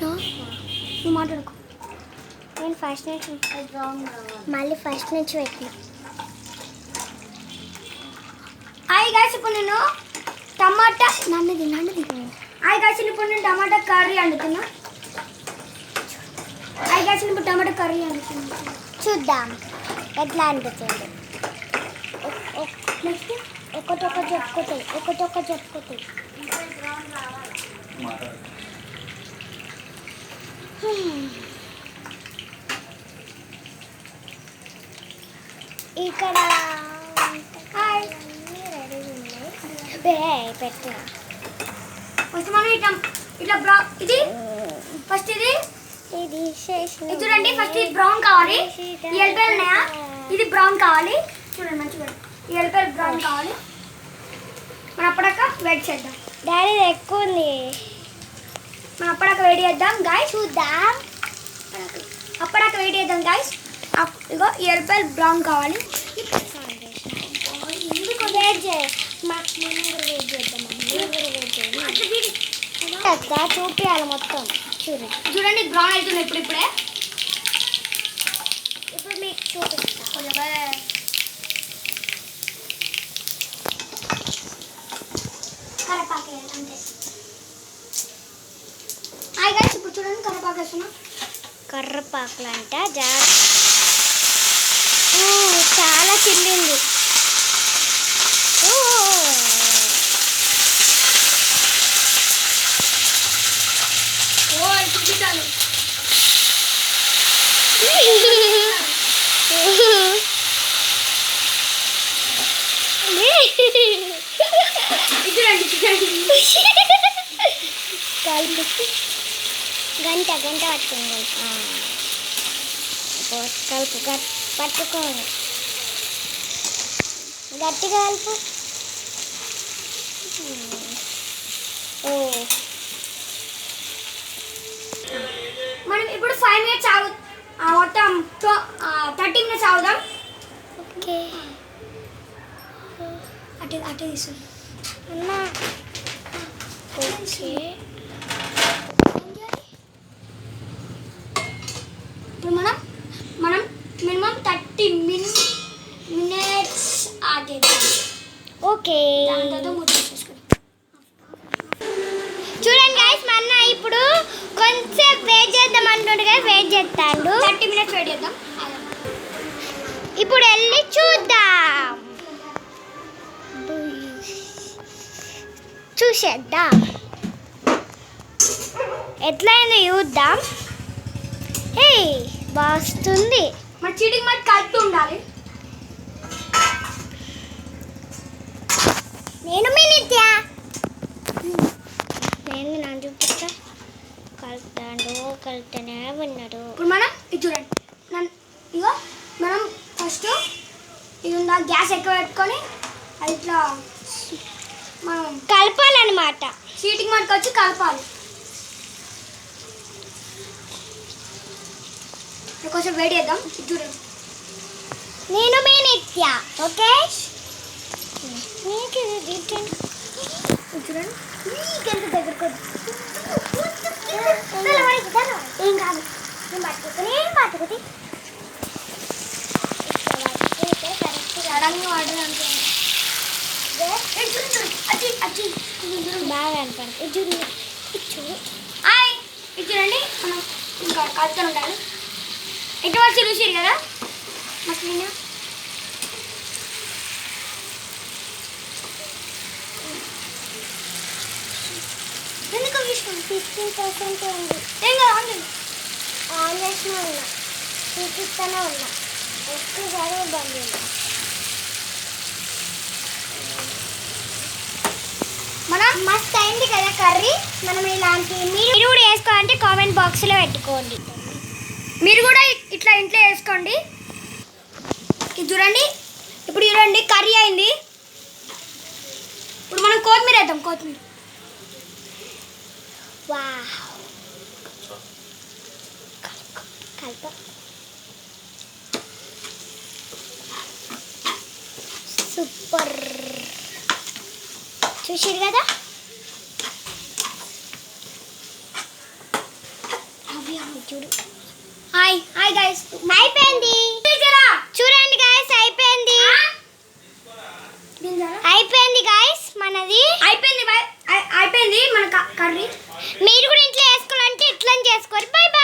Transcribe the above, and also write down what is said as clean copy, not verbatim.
నువ్వు మాట్లాడుకో. నేను ఫస్ట్ నుంచి మళ్ళీ ఫస్ట్ నుంచి పెట్టి. హాయ్ గాయ్స్, ఇప్పుడు నేను టమాటా నన్నది హాయ్ గాయ్స్, ఇప్పుడు నేను టమాటా కర్రీ వండుతున్నా. హాయ్ గాయ్స్, ఇప్పుడు టమాటా కర్రీ వండుతున్నా. చూద్దాం ఎట్లా అనిపిస్తుంది. నెక్స్ట్ ఒకటొక్క చెప్పుకుంటాయి. ఇక్కడ పెట్టు. ఫస్ట్ మనం ఇట్లా ఇది ఫస్ట్ ఇది చూడండి. ఫస్ట్ ఇది బ్రౌన్ కావాలి. ఈ ఎల్లిపాయలు ఉన్నాయా, ఇది బ్రౌన్ కావాలి. చూడండి మంచిగా, ఈ ఎల్లిపాయలు బ్రౌన్ కావాలి. మనం అప్పడాక వెయిట్ చేద్దాం. డాడీ ఎక్కువ ఉంది. మనం అప్పడాక వెయిట్ చేద్దాం గాయ్స్. చూద్దాం అప్పడాక వెయిట్ చేద్దాం గాయ్స్. ఇగో ఈ ఎల్లిపాయలు బ్రౌన్ కావాలి. ఎందుకు వెయిట్ చేద్దాం. చూపించాలి మొత్తం. చూడండి బ్రౌన్ అవుతుంది ఇప్పుడే. ఇప్పుడు మీకు చూపిస్తాను. కరివేపాకు అంతే. హాయ్ గాయ్స్, ఇప్పుడు చూడండి కరివేపాకు వేస్తున్నా. కర్రపాకులు అంట చాలా చిల్లింది. చూపించాలి. గంట పట్టుకోండి. కలుపు పట్టుకోండి, గట్టిగా కలుపు. మనం ఇప్పుడు 5 minutes మొత్తం 30 minutes ఆగుదాం. ఓకే అటే తీసు అన్నా. ఓకే ఇప్పుడు మనం మినిమం 30 minutes ఆగేద్దాం. ఓకే దాని తర్వాత మూత తీసేసుకోండి. చూడండి గైస్, మా అన్న ఇప్పుడు కొంచెం వెయిట్ చేద్దాం అంటుండగా వెయిట్ చేస్తాడు. 30 minutes వెయిట్ చేద్దాం. ఇప్పుడు వెళ్ళి చూద్దాం, చూసేద్దాం ఎట్లయిందో చూద్దాం. వస్తుంది. మన చీటికి మరి కలుపుతూ ఉండాలి. నేను మీ నిత్య నన్ను చూపిస్తా. కలుపుతూనే ఉన్నాడు. ఇప్పుడు మనం ఇది చూడండి. ఇగో మనం ఫస్ట్ ఇది ఉందా గ్యాస్ ఎక్కువ పెట్టుకొని అది ఇట్లా మనం కలపాలన్నమాట. చీటికి మటుకు వచ్చి కలపాలి. కొంచెం వేడి చేద్దాం. చూడండి, నేను మీ నిత్య. ఓకే చూడండి మీకెంత దగ్గరకు ఏం కాదు. నేను పట్టుకుని సడన్గా వాటర్ అనుకోండి. బాగా అనిపడుతుంది. ఇది చూడండి, మనం ఇంకా కలుపుతూ ఉండాలి. ఎటువంటి చూసారు కదా మసలినా. ఎందుకు 15% ఉంది. ఏం కదా ఆన్ చేసిన ఉన్నా, చూపిస్తూనే ఉన్నా. ఒక్కసారి బంద్. మనం మస్తు అయింది కదా కర్రీ. మనం ఇలాంటి మీరు కూడా వేసుకోవాలంటే కామెంట్ బాక్స్లో పెట్టుకోండి. మీరు కూడా ఇట్లా ఇంట్లో వేసుకోండి. ఇది చూడండి, ఇప్పుడు చూడండి కర్రీ అయింది. ఇప్పుడు మనం కొత్తిమీర వేద్దాం. కొత్తిమీర కలుపు. సూపర్. చూసారు కదా చూడు. Hi hi guys. అయిపోయింది చూడండి గైస్, అయిపోయింది అయిపోయింది గైస్ మనది. అయిపోయింది మన కర్రీ. మీరు కూడా ఇంట్లో వేసుకోవాలంటే ఇట్లా చేసుకోరు. By by.